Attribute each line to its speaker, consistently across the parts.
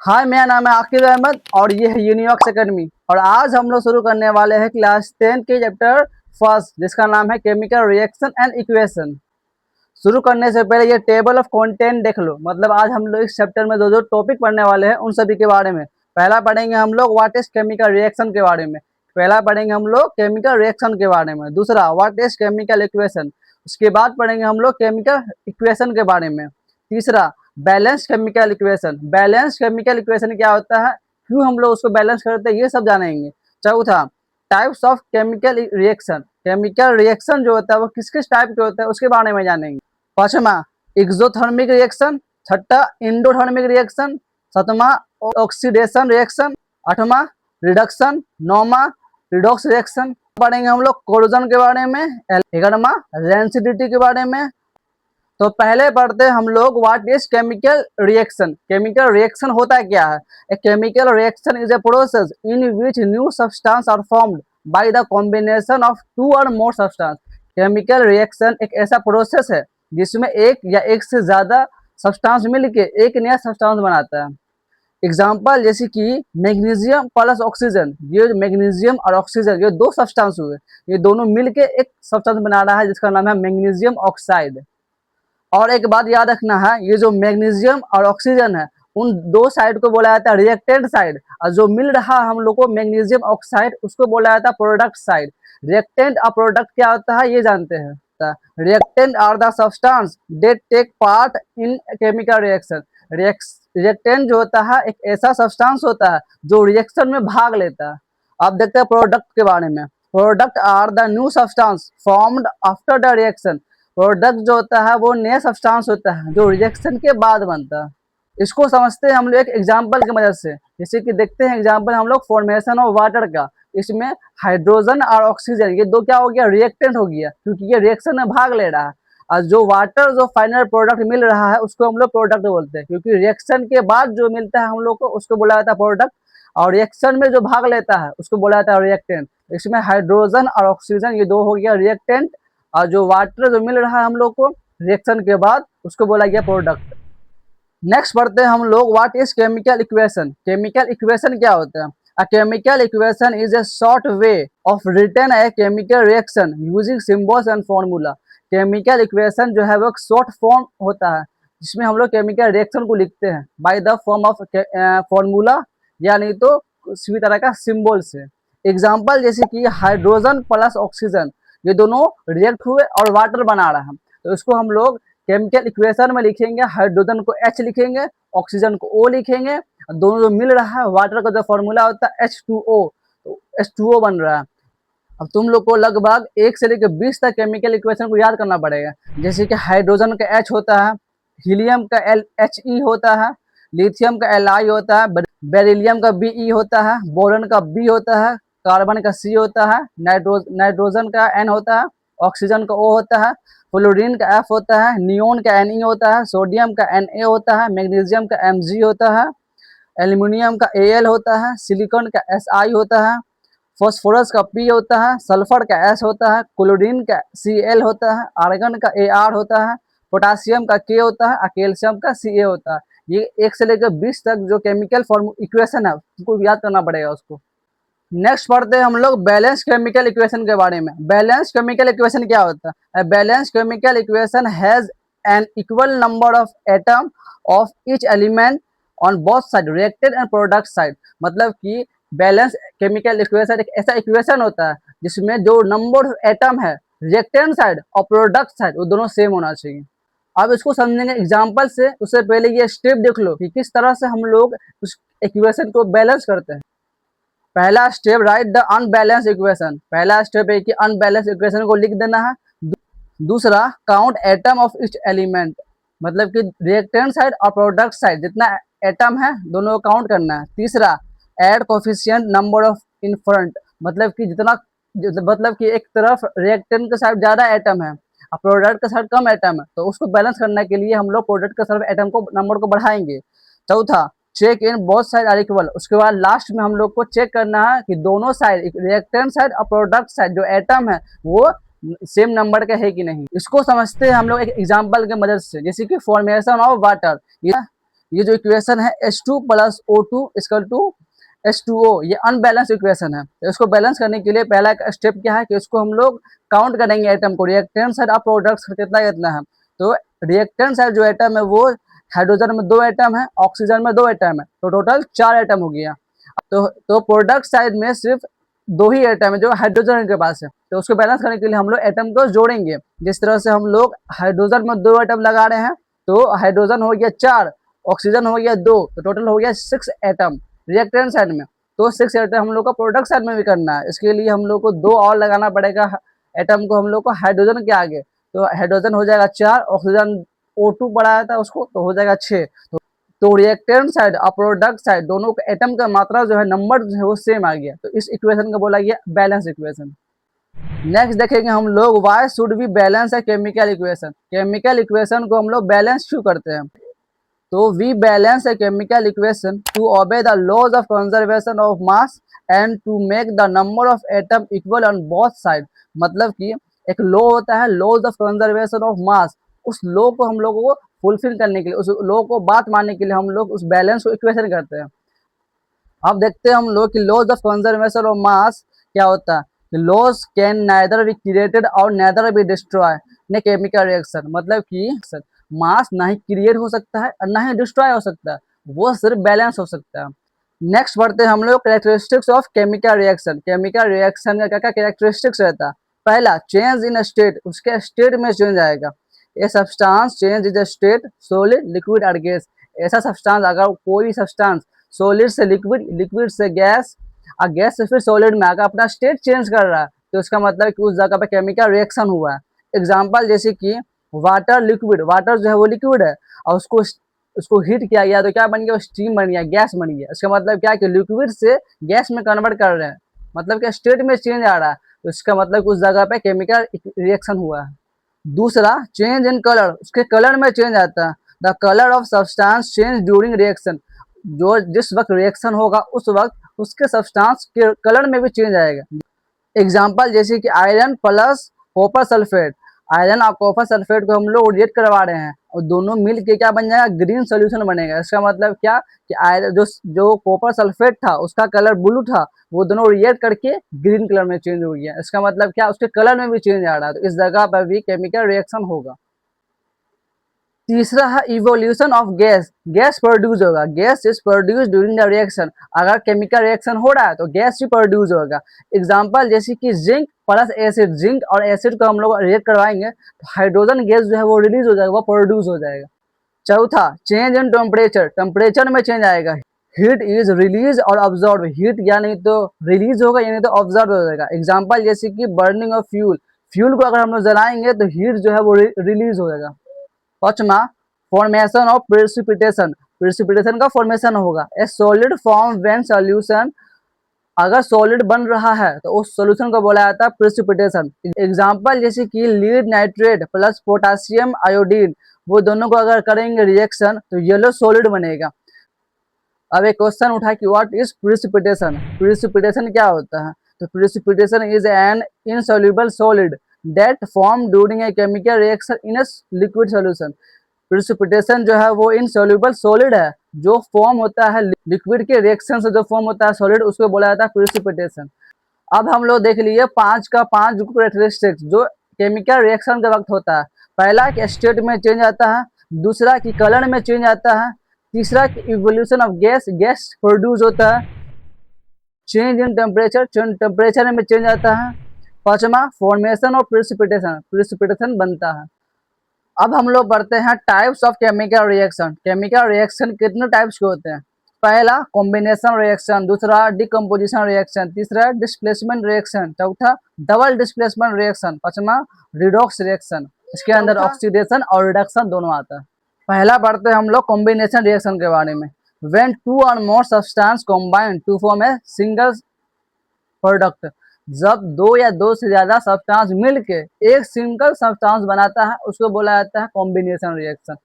Speaker 1: हाय, मेरा नाम है आकिब अहमद और ये है यूनिवर्स एकेडमी। और आज हम लोग शुरू करने वाले हैं क्लास 10 के चैप्टर फर्स्ट, जिसका नाम है केमिकल रिएक्शन एंड इक्वेशन। शुरू करने से पहले ये टेबल ऑफ कंटेंट देख लो। मतलब आज हम लोग इस चैप्टर में जो जो टॉपिक पढ़ने वाले हैं उन सभी के बारे में। पहला पढ़ेंगे हम लोग व्हाट इज केमिकल रिएक्शन के बारे में। पहला पढ़ेंगे हम लोग केमिकल रिएक्शन के बारे में। दूसरा व्हाट इज केमिकल इक्वेशन। उसके बाद पढ़ेंगे हम लोग केमिकल इक्वेशन के बारे में। तीसरा balance chemical equation. Balance chemical equation क्या होता है, क्यों हम लोग उसको बैलेंस करते हैं, ये सब जानेंगे। चौथा types of chemical reaction. Chemical reaction जो होता है वो किस किस टाइप के होते हैं उसके बारे में जानेंगे। पांचवा एक्सोथर्मिक रिएक्शन। छठा इंडोथर्मिक रिएक्शन। सातवां ऑक्सीडेशन रिएक्शन। आठवां रिडक्शन। नौवां रिडॉक्स रिएक्शन। पढ़ेंगे हम लोग कोरोजन के बारे में। 11वां रेंसिडिटी के बारे में। तो पहले पढ़ते हैं हम लोग what is chemical reaction. Chemical reaction होता है क्या है। A chemical reaction is a process in which new substance are formed by the combination of two or more substance. Chemical reaction एक ऐसा प्रोसेस है जिसमें एक या एक से ज्यादा सब्सटेंस मिलके एक नया सब्सटेंस बनाता है। एग्जाम्पल जैसे कि मैग्नीशियम प्लस ऑक्सीजन, ये मैग्नीशियम और ऑक्सीजन ये दो सब्सटेंस हुए, ये दोनों मिलके एक सब्सटेंस बना रहा है जिसका नाम है मैग्नीशियम ऑक्साइड। और एक बात याद रखना है, ये जो मैग्नीशियम और ऑक्सीजन है उन दो साइड को बोला जाता है रिएक्टेंट साइड, और जो मिल रहा हम लोग को मैग्नीशियम ऑक्साइड उसको बोला जाता है प्रोडक्ट साइड। रिएक्टेंट और प्रोडक्ट क्या होता है ये जानते हैं। Reactant are the substance that take part in chemical reaction. Reactant जो होता है एक ऐसा सब्सटेंस होता है जो रिएक्शन में भाग लेता है। अब देखते हैं प्रोडक्ट के बारे में। Product are the new substance formed after the reaction. Product जो होता है वो नया सब्सटेंस होता है जो रिएक्शन के बाद बनता है। इसको समझते हैं हम लोग एक एग्जांपल की मदद से। जैसे कि देखते हैं एग्जांपल हम लोग फॉर्मेशन ऑफ वाटर का। इसमें हाइड्रोजन और ऑक्सीजन ये दो क्या हो गया, रिएक्टेंट हो गया, क्योंकि ये रिएक्शन में भाग ले रहा है। और जो वाटर जो फाइनल प्रोडक्ट मिल रहा है उसको हम लोग प्रोडक्ट बोलते हैं, क्योंकि रिएक्शन के बाद जो मिलता है हम लोग को उसको बोला जाता है प्रोडक्ट। और रिएक्शन में जो भाग लेता है उसको बोला जाता है रिएक्टेंट। इसमें हाइड्रोजन और ऑक्सीजन ये दो हो गया रिएक्टेंट, और जो वाटर जो मिल रहा है हम लोग को रिएक्शन के बाद उसको बोला गया प्रोडक्ट। नेक्स्ट पढ़ते हैं हम लोग what is chemical equation. Chemical equation क्या होता है। A chemical equation is a short way of written a chemical reaction using symbols and formula. Chemical equation जो है वो एक शॉर्ट फॉर्म होता है जिसमें हम लोग केमिकल रिएक्शन को लिखते हैं by the form of formula या नहीं तो किसी भी तरह का सिंबल से। एग्जाम्पल जैसे कि हाइड्रोजन प्लस ऑक्सीजन ये दोनों रिएक्ट हुए और वाटर बना रहा है, तो इसको हम लोग केमिकल इक्वेशन में लिखेंगे। हाइड्रोजन को H लिखेंगे, ऑक्सीजन को O लिखेंगे, दोनों जो मिल रहा है वाटर का जो फॉर्मूला होता है H2O, तो H2O बन रहा है। अब तुम लोग को लगभग 1 से लेकर 20 तक केमिकल इक्वेशन को याद करना पड़ेगा। जैसे कि हाइड्रोजन का H होता है, हीलियम का LHE होता है, लिथियम का Li होता है, बेरिलियम का Be होता है, बोरन का B होता है, कार्बन का C होता है, नाइट्रोजन का N होता है, ऑक्सीजन का O होता है, फ्लोरीन का F होता है, नियोन का Ne होता है, सोडियम का Na होता है, मैग्नीशियम का Mg होता है, एल्यूमिनियम का Al होता है, सिलिकॉन का Si होता है, फॉस्फोरस का P होता है, सल्फर का S होता है, क्लोरीन का Cl होता है, आर्गन का Ar होता है, पोटासियम का K होता है और कैल्शियम का Ca होता है। ये 1 से लेकर 20 तक जो केमिकल फॉर्म इक्वेशन है उसको याद करना पड़ेगा उसको। नेक्स्ट पढ़ते हैं हम लोग बैलेंस केमिकल इक्वेशन के बारे में। बैलेंस केमिकल इक्वेशन क्या होता है। Balance chemical equation has an equal number of atom of each element on both side reacted and product side. मतलब कि बैलेंस केमिकल इक्वेशन एक ऐसा इक्वेशन होता है जिसमें जो नंबर ऑफ एटम है रिएक्टेंट साइड और प्रोडक्ट साइड वो दोनों सेम होना चाहिए। अब इसको समझेंगे एग्जाम्पल से। उससे पहले ये स्टेप देख लो कि किस तरह से हम लोग उस इक्वेशन को बैलेंस करते हैं। पहला step right the unbalance equation. पहला स्टेप है कि अनबैलेंस इक्वेशन को लिख देना है। दूसरा count atom of each element, मतलब कि रिएक्टेंट साइड और प्रोडक्ट साइड जितना एटम है दोनों को काउंट करना है। तीसरा add coefficient number of in front, मतलब कि जितना मतलब कि एक तरफ रिएक्टेंट के साइड ज्यादा एटम है और प्रोडक्ट के साइड कम एटम है, तो उसको बैलेंस करने के लिए हम लोग प्रोडक्ट के साइड एटम को नंबर को बढ़ाएंगे। चौथा check in both side are equal. उसके बाद लास्ट में हम लोग को चेक करना है कि दोनों साइड रिएक्टेंट साइड और प्रोडक्ट साइड जो एटम है वो सेम नंबर का है कि नहीं। इसको समझते हैं हम लोग एक एग्जांपल के मदद से। जैसे कि फॉर्मेशन ऑफ वाटर, ये जो इक्वेशन है H2 plus O2 equal to H2O, ये अनबैलेंस इक्वेशन है। तो इसको बैलेंस करने के लिए पहला स्टेप क्या है कि इसको हम लोग काउंट करेंगे एटम को, रिएक्टेंट साइड और प्रोडक्ट कितना कितना है। तो रिएक्टेंट साइड जो एटम है वो हाइड्रोजन में 2 एटम है, ऑक्सीजन में 2 एटम है, तो टोटल 4 एटम हो गया। तो प्रोडक्ट साइड में सिर्फ 2 ही एटम है जो हाइड्रोजन के पास है। तो उसको बैलेंस करने के लिए हम लोग एटम को जोड़ेंगे। जिस तरह से हम लोग हाइड्रोजन में 2 एटम लगा रहे हैं, तो हाइड्रोजन हो गया 4, ऑक्सीजन हो गया 2, तो टोटल हो गया 6 एटम रिएक्टेंट साइड में। तो 6 एटम हम लोग को प्रोडक्ट साइड में भी करना है। इसके लिए हम लोग को 2 और लगाना पड़ेगा एटम को हम लोग को हाइड्रोजन के आगे। तो हाइड्रोजन हो जाएगा 4, ऑक्सीजन O2 बढ़ाया था उसको तो हो जाएगा 6। तो रिएक्टेंट साइड और प्रोडक्ट साइड दोनों का एटम का मात्रा जो है नंबर जो है वो सेम आ गया। तो इस इक्वेशन को बोला गया बैलेंस इक्वेशन। नेक्स्ट देखेंगे हम लोग व्हाई शुड वी बैलेंस है केमिकल इक्वेशन। केमिकल इक्वेशन को हम लोग बैलेंस क्यों करते हैं। तो we balance a chemical equation to obey the laws of conservation of mass and to make the number of atom equal on both side. मतलब कि एक लॉ होता है laws of conservation of mass, उस लॉ को हम लोगों को फुलफिल करने के लिए, उस लॉ को बात मानने के लिए हम लोग उस बैलेंस को इक्वेशन करते हैं। अब देखते हैं हम लोग कि laws of conservation of mass क्या होता है। Laws can neither be created और neither be destroy in chemical reaction. मतलब कि मास ना ही क्रिएट हो सकता है और ना ही डिस्ट्रॉय हो सकता है, वो सिर्फ बैलेंस हो सकता है। नेक्स्ट बढ़ते हैं हम लोग characteristics of chemical reaction. Chemical reaction का क्या क्या कैरेक्टरिस्टिक्स रहता है। पहला, चेंज इन स्टेट, उसके स्टेट में चेंज आएगा। A substance change in state solid liquid और गैस। ऐसा सब्सटेंस, अगर कोई भी सब्सटेंस सॉलिड से लिक्विड, लिक्विड से गैस और गैस से फिर सॉलिड में अगर अपना स्टेट चेंज कर रहा है, तो इसका मतलब कि उस जगह पे केमिकल रिएक्शन हुआ है। एग्जाम्पल जैसे कि वाटर लिक्विड, वाटर जो है वो लिक्विड है और उसको हीट किया गया तो क्या बन गया, स्टीम बन गया, गैस बन गया। इसका मतलब क्या कि लिक्विड से गैस में कन्वर्ट कर रहे हैं, मतलब कि स्टेट में चेंज आ रहा है, तो इसका मतलब उस जगह पे केमिकल रिएक्शन हुआ है। दूसरा, चेंज इन कलर, उसके कलर में चेंज आता है। The colour of substance change during reaction, जो जिस वक्त रिएक्शन होगा उस वक्त उसके सब्सटेंस के कलर में भी चेंज आएगा। एग्जाम्पल जैसे कि iron plus copper sulphate, iron और कॉपर सल्फेट को हम लोग रिएक्ट करवा रहे हैं और दोनों मिल के क्या बन जाएगा, ग्रीन सोल्यूशन बनेगा। इसका मतलब क्या कि आयरन जो कॉपर सल्फेट था उसका कलर ब्लू था, वो दोनों रिएक्ट करके ग्रीन कलर में चेंज हो गया। इसका मतलब क्या, उसके कलर में भी चेंज आ रहा है, तो इस जगह पर भी केमिकल रिएक्शन होगा। तीसरा है evolution of gas, gas produce होगा। Gas is produce during the reaction, अगर केमिकल रिएक्शन हो रहा है तो गैस ही प्रोड्यूस होगा। एग्जांपल जैसे कि जिंक प्लस एसिड, जिंक और एसिड को हम लोग रिएक्ट करवाएंगे तो हाइड्रोजन गैस जो है वो रिलीज हो जाएगा, वो प्रोड्यूस हो जाएगा। चौथा, चेंज इन टेम्परेचर, टेम्परेचर में चेंज आएगा। हीट इज रिलीज और ऑब्जॉर्व, हीट या नहीं तो रिलीज होगा या नहीं तो ऑब्जॉर्व हो जाएगा। एग्जाम्पल जैसे कि बर्निंग ऑफ फ्यूल, फ्यूल को अगर हम लोग जलाएंगे तो हीट जो है वो रिलीज हो जाएगा। पांचवा, फॉर्मेशन ऑफ प्रेसिपिटेशन, प्रेसिपिटेशन का फॉर्मेशन होगा। ए सॉलिड फॉर्म व्हेन सॉल्यूशन, अगर सॉलिड बन रहा है तो उस सॉल्यूशन को बोला जाता है प्रेसिपिटेशन। एग्जांपल जैसे कि lead nitrate plus potassium iodine, वो दोनों को अगर करेंगे रिएक्शन तो येलो सॉलिड बनेगा। अब एक क्वेश्चन उठा कि व्हाट इज प्रेसिपिटेशन, प्रेसिपिटेशन क्या होता है। तो precipitation is an insoluble solid that form during a chemical reaction in a liquid solution. Precipitation जो है वो इनसॉल्युबल सॉलिड है, जो फॉर्म होता है लिक्विड के रिएक्शन से, जो फॉर्म होता है सॉलिड, उसको बोला जाता है प्रेसिपिटेशन। अब हम लोग देख लिए 5 का 5 कैरेक्टरिस्टिक्स जो केमिकल रिएक्शन के वक्त होता है। पहला कि स्टेट में चेंज आता है, दूसरा कि कलर में चेंज आता है, तीसरा कि evolution of gas, gas produce होता है, चेंज इन टेम्परेचर, टेम्परेचर में चेंज आता है, पांचवा फॉर्मेशन ऑफ प्रेसिपिटेशन, प्रेसिपिटेशन बनता है। अब हम लोग पढ़ते हैं types of chemical reaction. Chemical reaction कितने टाइप्स के होते हैं। पहला कॉम्बिनेशन रिएक्शन, दूसरा डिकम्पोजिशन रिएक्शन, तीसरा डिस्प्लेसमेंट रिएक्शन, चौथा डबल डिस्प्लेसमेंट रिएक्शन, पांचवा रिडॉक्स रिएक्शन। इसके अंदर ऑक्सीडेशन और रिडक्शन दोनों आता है। पहला पढ़ते हैं हम लोग कॉम्बिनेशन रिएक्शन के बारे में। When two or more substance combine to form a single product, जब दो या दो से ज्यादा सब्सटेंस मिलके एक सिंगल सब्सटेंस बनाता है उसको बोला जाता है कॉम्बिनेशन रिएक्शन।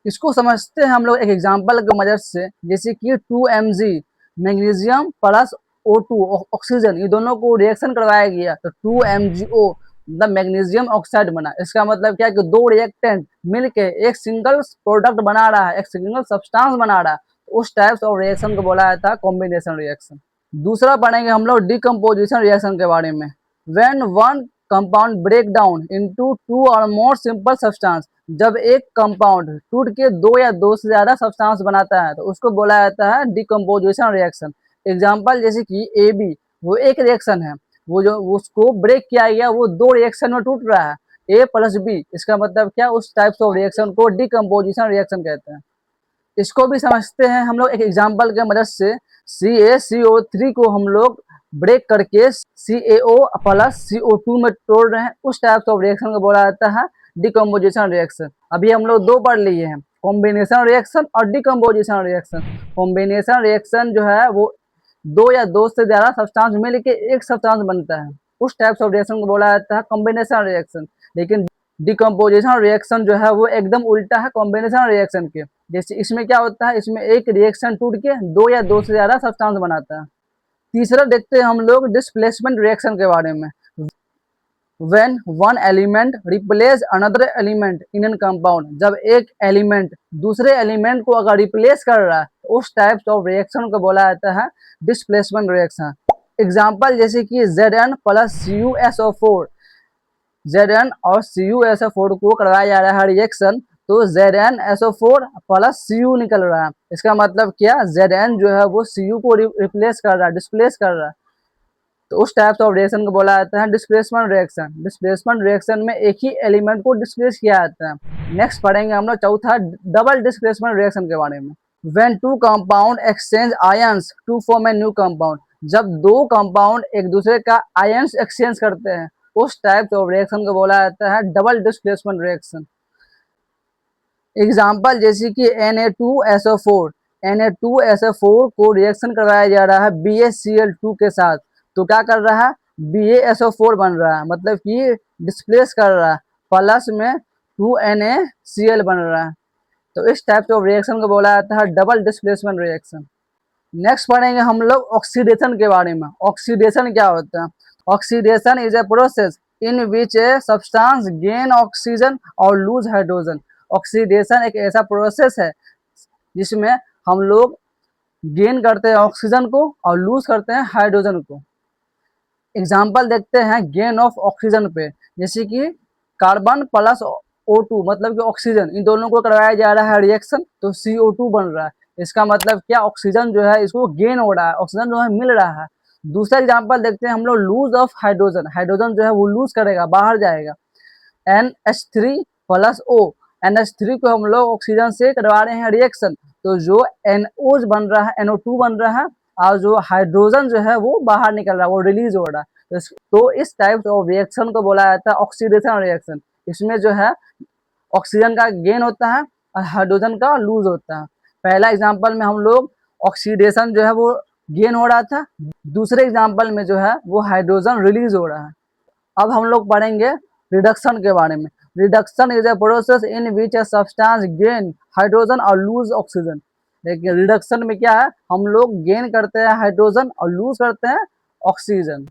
Speaker 1: इसको समझते हैं हम लोग एक एग्जांपल की मदद से, जैसे कि 2Mg magnesium plus O2 oxygen, ये दोनों को रिएक्शन करवाया गया तो 2MgO मतलब मैग्नीशियम ऑक्साइड बना। इसका मतलब क्या है कि दो रिएक्टेंट मिलके एक सिंगल प्रोडक्ट बना रहा है, एक सिंगल सब्सटेंस बना रहा है, तो उस टाइप्स ऑफ रिएक्शन को बोला जाता है कॉम्बिनेशन रिएक्शन। दूसरा पढ़ेंगे हम लोग डिकम्पोजिशन रिएक्शन के बारे में। When one compound break down into two or more simple substance, जब एक कंपाउंड टूट के दो या दो से ज्यादा सब्सटेंस बनाता है तो उसको बोला जाता है डिकम्पोजिशन रिएक्शन। एग्जाम्पल जैसे कि ए बी, वो एक रिएक्शन है, वो जो उसको ब्रेक किया गया वो दो रिएक्शन में टूट रहा है, ए प्लस बी। इसका मतलब क्या, उस टाइप्स ऑफ रिएक्शन को डिकम्पोजिशन रिएक्शन कहते हैं। इसको भी समझते हैं हम लोग एक एग्जाम्पल के मदद से। CaCO3 को हम लोग ब्रेक करके CaO प्लस CO2 में तोड़ रहे हैं, उस टाइप्स ऑफ रिएक्शन को बोला जाता है डिकम्पोजिशन रिएक्शन। अभी हम लोग दो पढ़ लिए हैं, कॉम्बिनेशन रिएक्शन और डिकम्पोजिशन रिएक्शन। कॉम्बिनेशन रिएक्शन जो है वो दो या दो से ज्यादा सब्सटेंस मिलके एक सब्सटेंस बनता है, उस टाइप्स ऑफ रिएक्शन को बोला जाता है कॉम्बिनेशन रिएक्शन। लेकिन डिकम्पोजिशन रिएक्शन जो है वो एकदम उल्टा है कॉम्बिनेशन रिएक्शन के। जैसे इसमें क्या होता है, इसमें एक रिएक्शन टूट के दो या दो से ज्यादा सब्सटेंस बनाता है। तीसरा देखते हैं हम लोग डिस्प्लेसमेंट रिएक्शन के बारे में। When one element replace another element in an compound, जब एक एलिमेंट दूसरे एलिमेंट को अगर रिप्लेस कर रहा है तो उस टाइप्स ऑफ रिएक्शन को बोला जाता है डिस्प्लेसमेंट रिएक्शन। एग्जाम्पल जैसे कि Zn प्लस CuSO4, Zn और CuSO4 को करवाया जा रहा है रिएक्शन, तो ZnSO4 प्लस Cu निकल रहा है। इसका मतलब क्या, Zn जो है वो Cu को रिप्लेस कर रहा है, डिस्प्लेस कर रहा है, तो उस टाइप्स ऑफ रिएक्शन को बोला जाता है डिस्प्लेसमेंट रिएक्शन। डिस्प्लेसमेंट रिएक्शन में एक ही एलिमेंट को डिस्प्लेस किया जाता है। नेक्स्ट पढ़ेंगे हम लोग चौथा डबल डिस्प्लेसमेंट रिएक्शन के बारे में। When two compound exchange ions to form a new compound, जब दो कंपाउंड एक दूसरे का आयंस एक्सचेंज करते हैं उस टाइप ऑफ रिएक्शन को बोला जाता है डबल डिस्प्लेसमेंट रिएक्शन। एग्जाम्पल जैसे कि Na2SO4, Na2SO4 को रिएक्शन करवाया जा रहा है BaCl2 के साथ, तो क्या कर रहा है, BaSO4 बन रहा है, मतलब कि डिस्प्लेस कर रहा है, प्लस में 2NaCl बन रहा है, तो इस टाइप ऑफ रिएक्शन को बोला जाता है डबल डिस्प्लेसमेंट रिएक्शन। नेक्स्ट पढ़ेंगे हम लोग ऑक्सीडेशन के बारे में। ऑक्सीडेशन क्या होता है, oxidation is a process in which a substance gain oxygen और लूज हाइड्रोजन। ऑक्सीडेशन एक ऐसा प्रोसेस है जिसमें हम लोग गेन करते हैं ऑक्सीजन को और लूज करते हैं हाइड्रोजन को। एग्जाम्पल देखते हैं गेन ऑफ ऑक्सीजन पे, जैसे कि कार्बन प्लस O2 मतलब कि ऑक्सीजन, इन दोनों को करवाया जा रहा है रिएक्शन तो CO2 बन रहा है। इसका मतलब क्या, ऑक्सीजन जो है इसको गेन हो रहा है, ऑक्सीजन जो है मिल रहा है। दूसरा एग्जाम्पल देखते हैं हम लोग लूज ऑफ हाइड्रोजन, हाइड्रोजन जो है वो लूज करेगा, बाहर जाएगा। NH3 प्लस O, NH3 को हम लोग ऑक्सीजन से करवा रहे हैं रिएक्शन, तो जो NO बन रहा है, NO2 बन रहा है, और जो हाइड्रोजन जो है वो बाहर निकल रहा है, वो रिलीज हो रहा है। तो इस टाइप ऑफ रिएक्शन को बोला जाता है ऑक्सीडेशन रिएक्शन। इसमें जो है ऑक्सीजन का गेन होता है और हाइड्रोजन का लूज होता है। पहला एग्जाम्पल में हम लोग ऑक्सीडेशन जो है वो गेन हो रहा था, दूसरे एग्जाम्पल में जो है वो हाइड्रोजन रिलीज हो रहा है। अब हम लोग पढ़ेंगे रिडक्शन के बारे में। Reduction is a process in which a substance gain hydrogen और लूज ऑक्सीजन। देखिए रिडक्शन में क्या है, हम लोग गेन करते हैं हाइड्रोजन और लूज करते हैं ऑक्सीजन।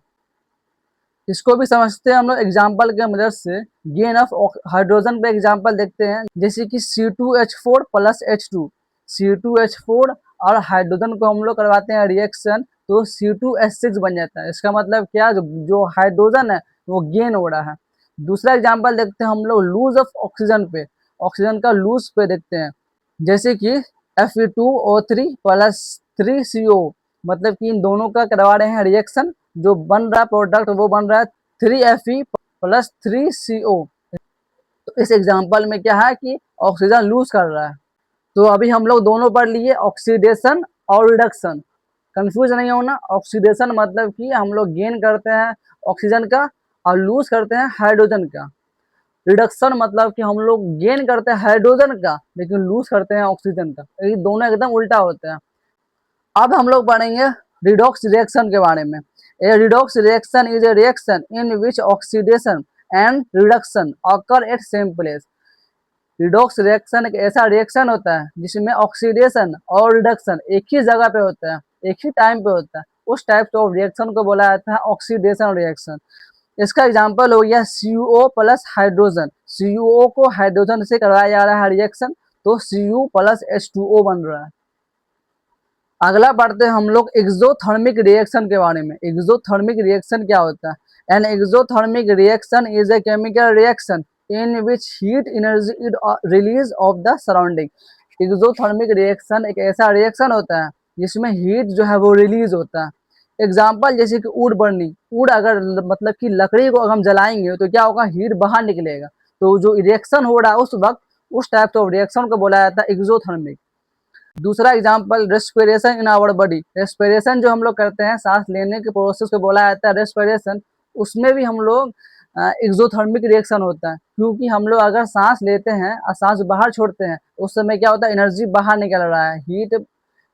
Speaker 1: इसको भी समझते हैं हम लोग एग्जाम्पल के मदद से। गेन ऑफ हाइड्रोजन पे एग्जाम्पल देखते हैं, जैसे कि C2H4 प्लस H2, C2H4 और हाइड्रोजन को हम लोग करवाते हैं रिएक्शन तो C2H6 बन जाता है। इसका मतलब क्या, जो हाइड्रोजन है वो गेन हो रहा है। दूसरा एग्जाम्पल देखते हैं हम लोग लूज ऑफ ऑक्सीजन पे, ऑक्सीजन का लूज पे देखते हैं, जैसे कि Fe2O3 प्लस 3CO, मतलब कि इन दोनों का करवा रहे हैं रिएक्शन, जो बन रहा प्रोडक्ट वो बन रहा है 3Fe प्लस 3CO। तो इस एग्जाम्पल में क्या है कि ऑक्सीजन लूज कर रहा है। तो अभी हम लोग दोनों पढ़ लिए, ऑक्सीडेशन और रिडक्शन। कंफ्यूज नहीं होना, ऑक्सीडेशन मतलब कि हम लोग गेन करते हैं ऑक्सीजन का और लूज करते हैं हाइड्रोजन का। रिडक्शन मतलब कि हम लोग गेन करते हैं हाइड्रोजन का लेकिन लूज करते हैं ऑक्सीजन का, ये दोनों एकदम उल्टा होता है। अब हम लोग पढ़ेंगे रिडॉक्स रिएक्शन के बारे में। A redox reaction is a reaction in which oxidation and reduction occur at same place. Redox reaction एक ऐसा रिएक्शन होता है जिसमें ऑक्सीडेशन और रिडक्शन एक ही जगह पे होता है, एक ही टाइम पे होता है, उस टाइप ऑफ रिएक्शन को बोला जाता है ऑक्सीडेशन रिएक्शन। इसका एग्जाम्पल हो गया CuO प्लस हाइड्रोजन। CuO को हाइड्रोजन से कराया जा रहा है रिएक्शन, तो Cu प्लस H2O बन रहा है। अगला पढ़ते हैं हम लोग एक्सोथर्मिक रिएक्शन के बारे में। एक्सोथर्मिक रिएक्शन क्या होता है? An exothermic reaction is A chemical reaction in which heat energy is release of the surrounding. Exothermic reaction एक ऐसा रिएक्शन होता है जिसमें हीट जो है वो रिलीज होता है। एग्जाम्पल जैसे कि वुड बर्निंग, वुड अगर मतलब कि लकड़ी को अगर हम जलाएंगे तो क्या होगा, हीट बाहर निकलेगा। तो जो रिएक्शन हो रहा है उस वक्त उस टाइप ऑफ रिएक्शन को बोला जाता है एक्सोथर्मिक। दूसरा example respiration in our body. Respiration जो हम लोग करते हैं, सांस लेने के प्रोसेस को बोला जाता है रेस्पिरेशन। उसमें भी हम लोग एक्सोथर्मिक रिएक्शन होता है, क्योंकि हम लोग अगर सांस लेते हैं और सांस बाहर छोड़ते हैं उस समय क्या होता है, एनर्जी बाहर निकल रहा है, हीट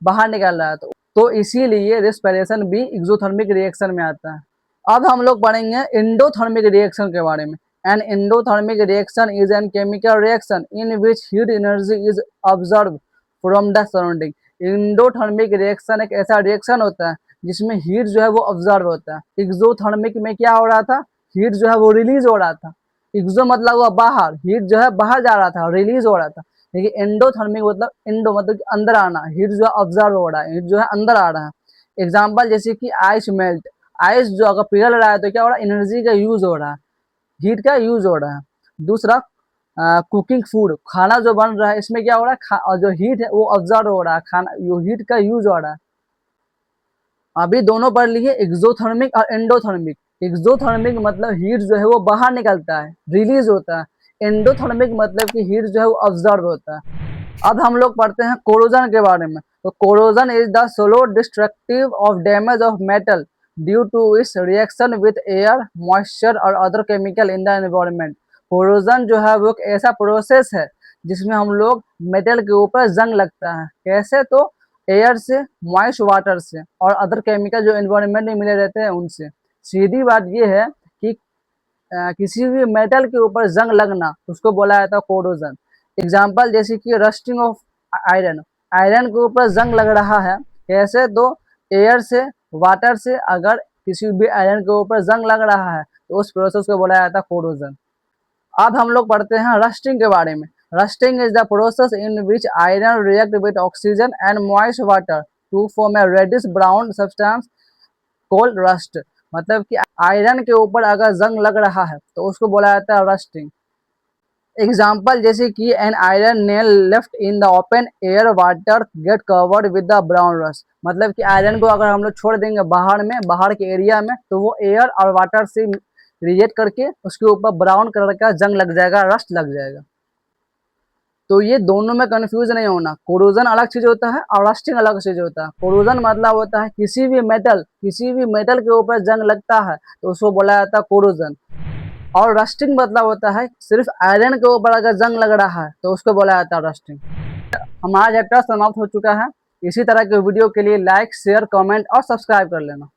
Speaker 1: बाहर निकल रहा है। तो इसीलिए रेस्पिरेशन भी एक्सोथर्मिक रिएक्शन में आता है। अब हम लोग पढ़ेंगे एंडोथर्मिक रिएक्शन के बारे में। An endothermic reaction is an chemical reaction in which heat energy is observe from the surrounding. Endothermic reaction एक ऐसा रिएक्शन होता है जिसमें हीट जो है वो ऑब्जर्व होता है। एक्सोथर्मिक में क्या हो रहा था, हीट जो है वो रिलीज हो रहा था। एक्सो मतलब हुआ बाहर, हीट जो है बाहर जा रहा था, रिलीज हो रहा था। लेकिन एंडोथर्मिक मतलब एंडो मतलब अंदर आना, हीट जो है ऑब्जर्व हो रहा है, हीट जो है अंदर आ रहा है। एग्जाम्पल जैसे कि आइस मेल्ट, आइस जो अगर पिघल रहा है तो क्या हो रहा है, एनर्जी का यूज हो रहा है, हीट का यूज हो रहा है। दूसरा कुकिंग फूड, खाना जो बन रहा है इसमें क्या हो रहा है, और जो हीट है वो ऑब्जर्व हो रहा है, खाना जो हीट का यूज हो रहा है। अभी दोनों पढ़ लिए, एक्सोथर्मिक और एंडोथर्मिक। एक्सोथर्मिक मतलब हीट जो है वो बाहर निकलता है, रिलीज होता है। एंडोथर्मिक मतलब कि हीट जो है वो ऑब्जर्व होता है। अब हम लोग पढ़ते हैं कोरोजन के बारे में। तो corrosion is the slow destructive of damage of metal due to its reaction with air, moisture और other chemical in the environment. Corrosion जो है वो एक ऐसा प्रोसेस है जिसमें हम लोग मेटल के ऊपर जंग लगता है। कैसे? तो एयर से, मॉइस्ट वाटर से और अदर केमिकल जो एनवायरनमेंट में मिले रहते हैं उनसे। सीधी बात यह है कि किसी भी मेटल के ऊपर जंग लगना उसको बोला जाता है कोरोजन। एग्जाम्पल जैसे कि रस्टिंग ऑफ आयरन, आयरन के ऊपर जंग लग रहा है। कैसे? तो एयर से, वाटर से अगर किसी भी आयरन के ऊपर जंग लग रहा है तो उस प्रोसेस को बोला जाता है कोरोजन। अब हम लोग पढ़ते हैं रस्टिंग के बारे में। Rusting is the process in which iron react with oxygen and moist water to form a reddish brown substance called rust. मतलब कि आयरन के ऊपर अगर जंग लग रहा है तो उसको बोला जाता है रस्टिंग। एग्जाम्पल जैसे कि an iron nail left in the open air water get covered with the brown rust. मतलब कि आयरन को अगर हम लोग छोड़ देंगे बाहर में, बाहर के एरिया में, तो वो एयर और वाटर से रिएक्ट करके उसके ऊपर ब्राउन कलर का जंग लग जाएगा, रस्ट लग जाएगा। तो ये दोनों में कंफ्यूज नहीं होना, कोरोजन अलग चीज होता है और रस्टिंग अलग चीज होता है। कोरोजन मतलब होता है किसी भी मेटल के ऊपर जंग लगता है तो उसको बोला जाता है कोरोजन। और रस्टिंग मतलब होता है सिर्फ आयरन के ऊपर अगर जंग लग रहा है तो उसको बोला जाता है रस्टिंग। हमारा चैप्टर समाप्त हो चुका है। इसी तरह के वीडियो के लिए लाइक, शेयर, कमेंट और सब्सक्राइब कर लेना।